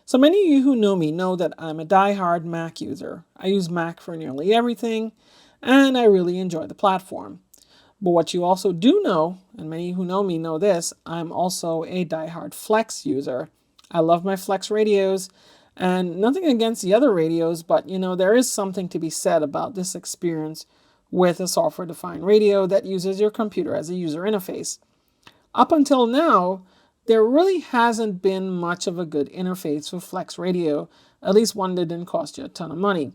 So many of you who know me know that I'm a die-hard Mac user. I use Mac for nearly everything, and I really enjoy the platform. But what you also do know, and many who know me know this, I'm also a die-hard Flex user. I love my Flex radios, and nothing against the other radios, but there is something to be said about this experience with a software-defined radio that uses your computer as a user interface. Up until now, there really hasn't been much of a good interface for Flex Radio, at least one that didn't cost you a ton of money.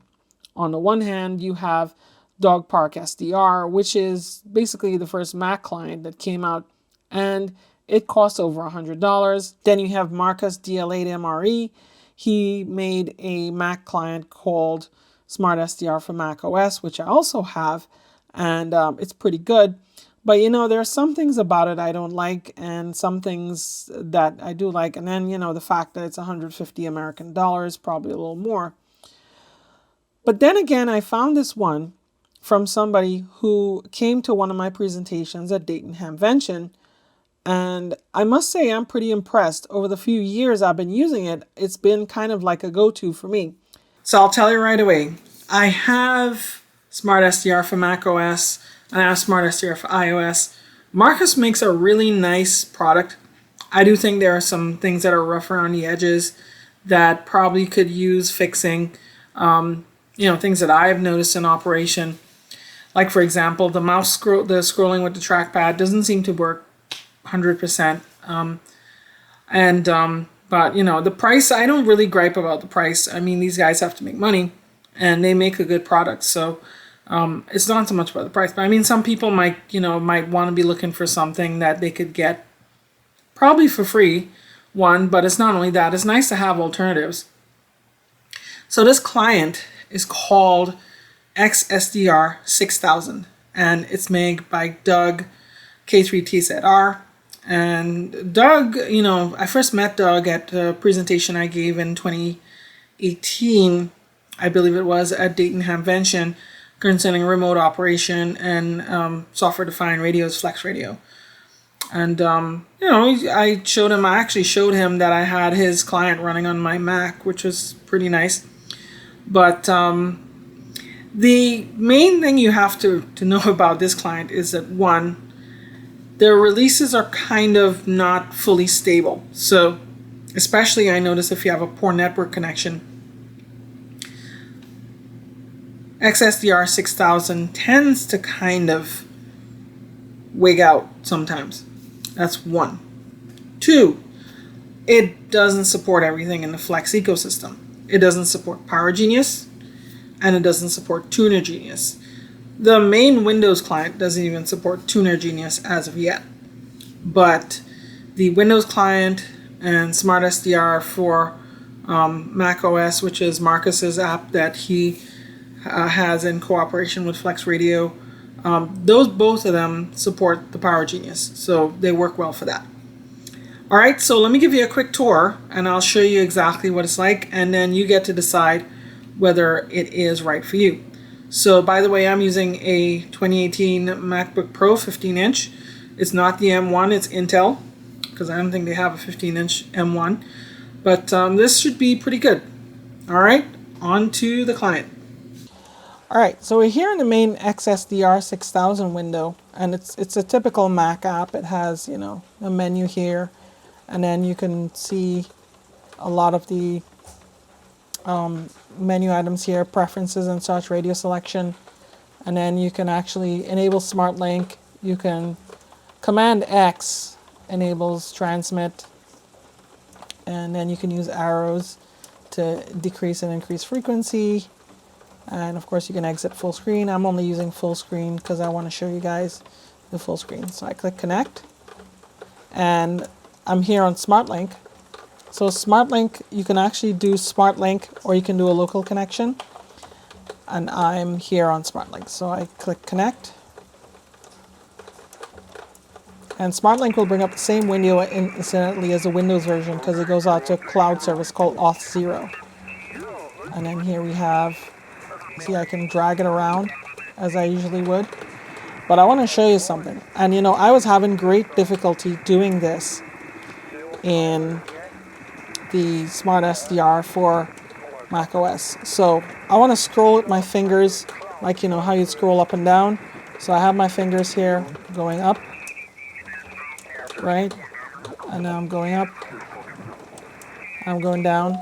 On the one hand, you have Dog Park SDR, which is basically the first Mac client that came out, and it costs over $100. Then you have Marcus DL8MRE. He made a Mac client called Smart SDR for Mac OS, which I also have, and it's pretty good. But there are some things about it I don't like, and some things that I do like. And then, the fact that it's 150 American dollars, probably a little more. But then again, I found this one from somebody who came to one of my presentations at Dayton Hamvention. And I must say I'm pretty impressed. Over the few years I've been using it, it's been kind of like a go-to for me. So I'll tell you right away. I have Smart SDR for Mac OS. And I have Smart SDR for iOS. Marcus makes a really nice product. I do think there are some things that are rough around the edges that probably could use fixing. Things that I've noticed in operation. Like, for example, the scrolling with the trackpad doesn't seem to work 100%. But the price, I don't really gripe about the price. I mean, these guys have to make money, and they make a good product. So it's not so much about the price, but I mean, some people might want to be looking for something that they could get probably for free. But it's not only that, it's nice to have alternatives. So this client is called xSDR6000, and it's made by Doug K3TZR. And Doug, I first met Doug at a presentation I gave in 2018, I believe it was, at Dayton Hamvention, concerning remote operation and software-defined radios, FlexRadio. And, I actually showed him that I had his client running on my Mac, which was pretty nice. But the main thing you have to know about this client is that, one, their releases are kind of not fully stable. So, especially I notice if you have a poor network connection, xSDR6000 tends to kind of wig out sometimes. That's one. Two, it doesn't support everything in the Flex ecosystem. It doesn't support Power Genius, and it doesn't support Tuner Genius. The main Windows client doesn't even support Tuner Genius as of yet. But the Windows client and Smart SDR for Mac OS, which is Marcus's app that he has in cooperation with FlexRadio, both of them support the Power Genius, so they work well for that. All right, so let me give you a quick tour, and I'll show you exactly what it's like, and then you get to decide whether it is right for you. So, by the way, I'm using a 2018 MacBook Pro 15-inch. It's not the M1, it's Intel, because I don't think they have a 15-inch M1. But this should be pretty good. All right, on to the client. All right, so we're here in the main xSDR6000 window, and it's a typical Mac app. It has, a menu here, and then you can see a lot of the menu items here, preferences and such, radio selection, and then you can actually enable Smart Link. You can Command X enables transmit, and then you can use arrows to decrease and increase frequency. And of course you can exit full screen. I'm only using full screen because I want to show you guys the full screen. So I click connect, and I'm here on Smart Link. So Smart Link, you can actually do Smart Link, or you can do a local connection. And I'm here on Smart Link. So I click connect. And Smart Link will bring up the same window incidentally as the Windows version, because it goes out to a cloud service called Auth0. And then here we have, see, I can drag it around as I usually would. But I want to show you something. And I was having great difficulty doing this in the Smart SDR for macOS. So I want to scroll with my fingers, like how you scroll up and down. So I have my fingers here going up, right? And now I'm going up. I'm going down,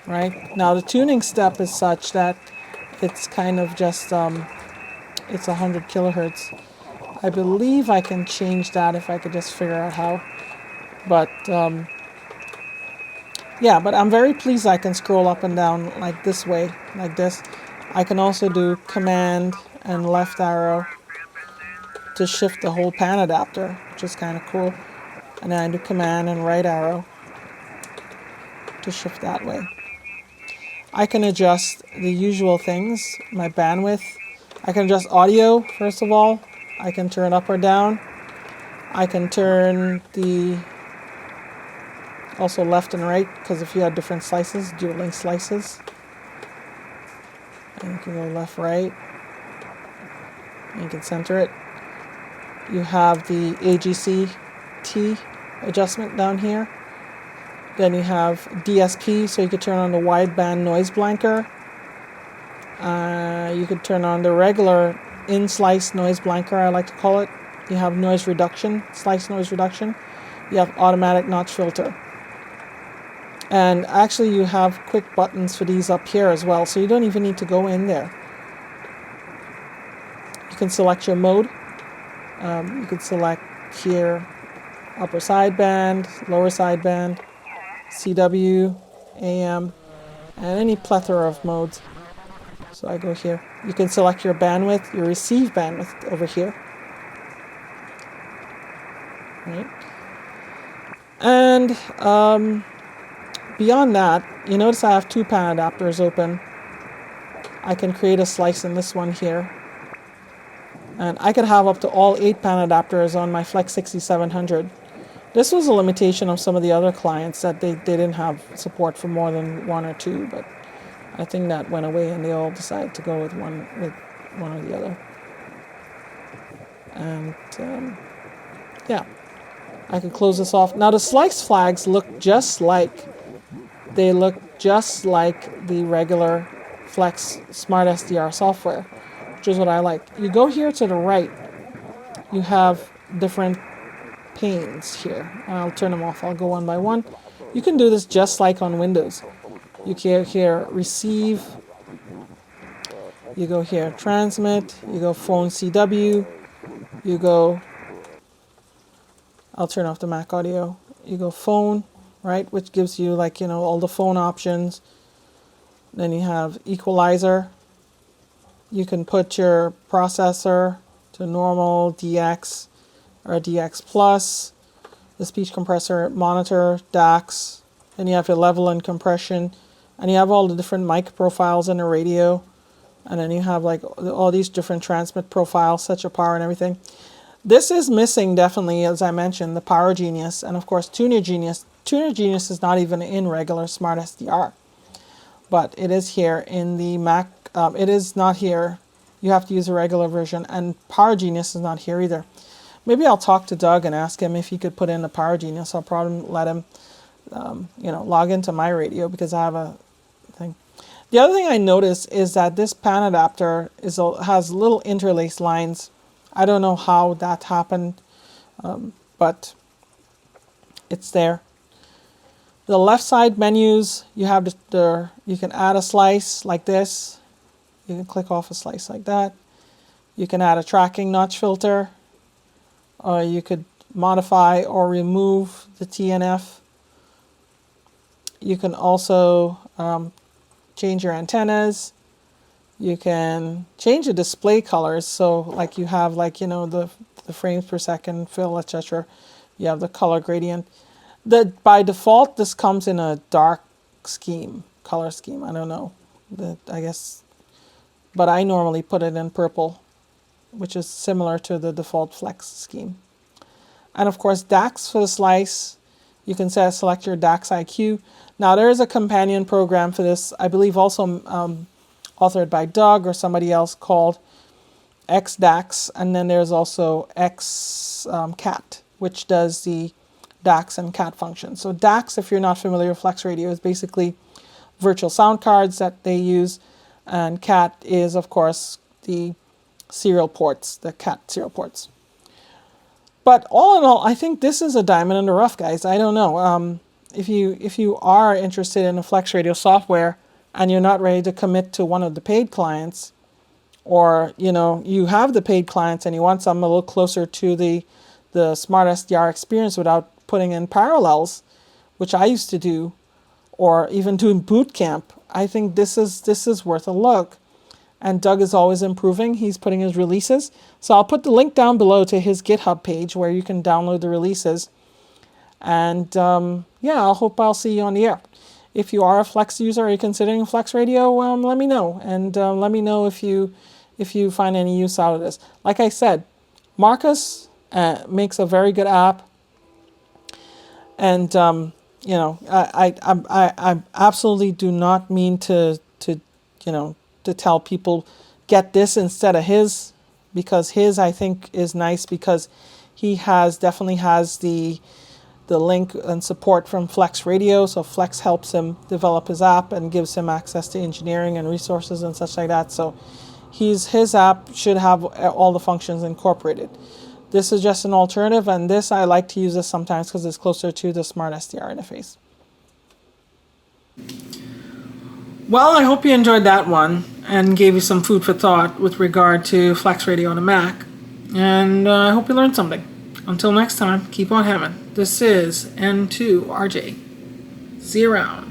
right? Now the tuning step is such that it's kind of just, it's 100 kilohertz. I believe I can change that if I could just figure out how. But yeah, but I'm very pleased I can scroll up and down like this way, like this. I can also do command and left arrow to shift the whole pan adapter, which is kind of cool. And then I do command and right arrow to shift that way. I can adjust the usual things, my bandwidth. I can adjust audio, first of all. I can turn up or down. I can turn the also left and right, because if you have different slices, dual link slices. And you can go left, right. And you can center it. You have the AGC-T adjustment down here. Then you have DSP, so you could turn on the wideband noise blanker. You could turn on the regular in-slice noise blanker, I like to call it. You have noise reduction, slice noise reduction. You have automatic notch filter. And actually you have quick buttons for these up here as well, so you don't even need to go in there. You can select your mode. You could select here upper sideband, lower sideband, CW, AM, and any plethora of modes. So I go here. You can select your bandwidth, your receive bandwidth over here. Right? And beyond that, you notice I have two pan adapters open. I can create a slice in this one here. And I could have up to all 8 pan adapters on my FlexRadio. This was a limitation of some of the other clients, that they didn't have support for more than 1 or 2, but I think that went away and they all decided to go with one or the other. And yeah, I can close this off. Now the slice flags look just like the regular Flex Smart SDR software, which is what I like. You go here to the right, you have different panes here. I'll turn them off. I'll go one by one. You can do this just like on Windows. You can here receive, you go here transmit, you go phone CW, you go, I'll turn off the Mac audio, you go phone, right, which gives you all the phone options. Then you have equalizer. You can put your processor to normal, DX, or DX plus, the speech compressor, monitor, DAX, and you have your level and compression, and you have all the different mic profiles in the radio, and then you have all these different transmit profiles, set your power and everything. This is missing definitely, as I mentioned, the Power Genius, and of course Tuner Genius. Tuner Genius is not even in regular Smart SDR, but it is here in the Mac. It is not here. You have to use a regular version, and Power Genius is not here either. Maybe I'll talk to Doug and ask him if he could put in the Power Genius. I'll probably let him, log into my radio, because I have a thing. The other thing I noticed is that this pan adapter has little interlaced lines. I don't know how that happened, but it's there. The left side menus, you have you can add a slice like this. You can click off a slice like that. You can add a tracking notch filter. Or you could modify or remove the TNF. You can also change your antennas. You can change the display colors. So you have the frames per second fill, etc. You have the color gradient. By default, this comes in a dark color scheme. I don't know. I guess, but I normally put it in purple, which is similar to the default Flex scheme. And of course, DAX for the slice. You can select your DAX IQ. Now there is a companion program for this, I believe also authored by Doug or somebody else, called xDAX, and then there's also xCat, which does the DAX and CAT functions. So DAX, if you're not familiar with FlexRadio, is basically virtual sound cards that they use, and CAT is, of course, the serial ports, the CAT serial ports. But all in all, I think this is a diamond in the rough, guys. I don't know. If you are interested in the FlexRadio software and you're not ready to commit to one of the paid clients, or you have the paid clients and you want something a little closer to the Smart SDR experience without putting in parallels, which I used to do, or even doing boot camp, I think this is worth a look. And Doug is always improving. He's putting his releases. So I'll put the link down below to his GitHub page where you can download the releases. And yeah, I hope I'll see you on the air. If you are a Flex user or you're considering FlexRadio, let me know. And let me know if you find any use out of this. Like I said, Marcus makes a very good app. And I absolutely do not mean to tell people get this instead of his, because his, I think, is nice because he definitely has the link and support from FlexRadio. So Flex helps him develop his app and gives him access to engineering and resources and such like that. So his app should have all the functions incorporated. This is just an alternative, and this, I like to use this sometimes because it's closer to the Smart SDR interface. Well, I hope you enjoyed that one and gave you some food for thought with regard to FlexRadio on a Mac. And I hope you learned something. Until next time, keep on hamming. This is N2RJ. See you around.